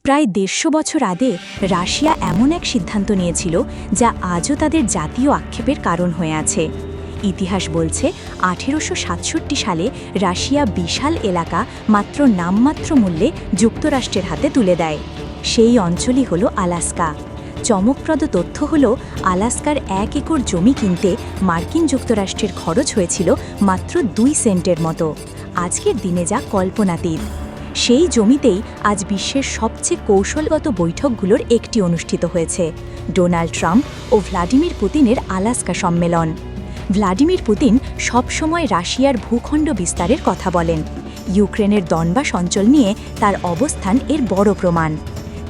প্রায় ১৫০ বছর আগে রাশিয়া এমন এক সিদ্ধান্ত নিয়েছিল যা আজও তাদের জাতীয় আক্ষেপের কারণ হয়ে আছে। ইতিহাস বলছে ১৮৬৭ সালে রাশিয়া বিশাল এলাকা মাত্র নামমাত্র মূল্যে যুক্তরাষ্ট্রের হাতে তুলে দেয়। সেই অঞ্চলই হল আলাস্কা। চমকপ্রদ তথ্য হল আলাস্কার ১ একর জমি কিনতে মার্কিন যুক্তরাষ্ট্রের খরচ হয়েছিল মাত্র ২ সেন্টের মতো। আজকের দিনে যা কল্পনাতীত। সেই জমিতেই আজ বিশ্বের সবচেয়ে কৌশলগত বৈঠকগুলোর একটি অনুষ্ঠিত হয়েছে, ডোনাল্ড ট্রাম্প ও ভ্লাদিমির পুতিনের আলাস্কা সম্মেলন। ভ্লাদিমির পুতিন সবসময় রাশিয়ার ভূখণ্ড বিস্তারের কথা বলেন। ইউক্রেনের দনবাস অঞ্চল নিয়ে তার অবস্থান এর বড় প্রমাণ।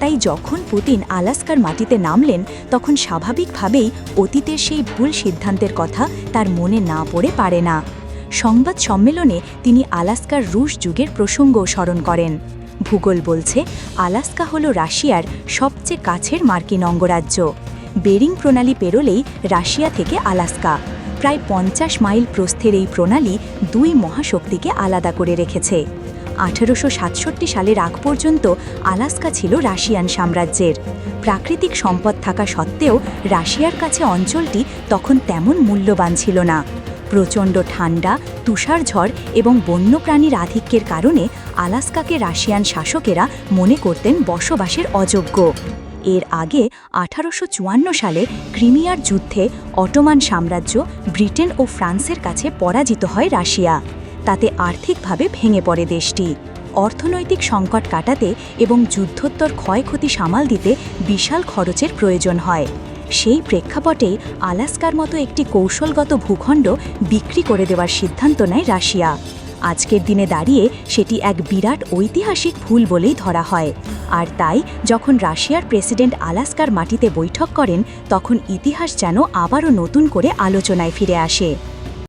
তাই যখন পুতিন আলাস্কার মাটিতে নামলেন, তখন স্বাভাবিকভাবেই অতীতের সেই ভুল সিদ্ধান্তের কথা তার মনে না পড়ে পারে না। সংবাদ সম্মেলনে তিনি আলাস্কার রুশ যুগের প্রসঙ্গও স্মরণ করেন। ভূগোল বলছে আলাস্কা হল রাশিয়ার সবচেয়ে কাছের মার্কিন অঙ্গরাজ্য। বেরিং প্রণালী পেরোলেই রাশিয়া থেকে আলাস্কা। প্রায় ৫০ মাইল প্রস্থের এই প্রণালী ২ মহাশক্তিকে আলাদা করে রেখেছে। ১৮৬৭ সালের আগ পর্যন্ত আলাস্কা ছিল রাশিয়ান সাম্রাজ্যের। প্রাকৃতিক সম্পদ থাকা সত্ত্বেও রাশিয়ার কাছে অঞ্চলটি তখন তেমন মূল্যবান ছিল না। প্রচণ্ড ঠান্ডা, তুষারঝড় এবং বন্যপ্রাণীর আধিক্যের কারণে আলাস্কাকে রাশিয়ান শাসকেরা মনে করতেন বসবাসের অযোগ্য। এর আগে ১৮৫৪ সালে ক্রিমিয়ার যুদ্ধে অটোমান সাম্রাজ্য ব্রিটেন ও ফ্রান্সের কাছে পরাজিত হয় রাশিয়া। তাতে আর্থিকভাবে ভেঙে পড়ে দেশটি। অর্থনৈতিক সংকট কাটাতে এবং যুদ্ধোত্তর ক্ষয়ক্ষতি সামাল দিতে বিশাল খরচের প্রয়োজন হয়। সেই প্রেক্ষাপটেই আলাস্কার মতো একটি কৌশলগত ভূখণ্ড বিক্রি করে দেওয়ার সিদ্ধান্ত নেয় রাশিয়া। আজকের দিনে দাঁড়িয়ে সেটি এক বিরাট ঐতিহাসিক ভুল বলেই ধরা হয়। আর তাই যখন রাশিয়ার প্রেসিডেন্ট আলাস্কার মাটিতে বৈঠক করেন, তখন ইতিহাস যেন আবারও নতুন করে আলোচনায় ফিরে আসে।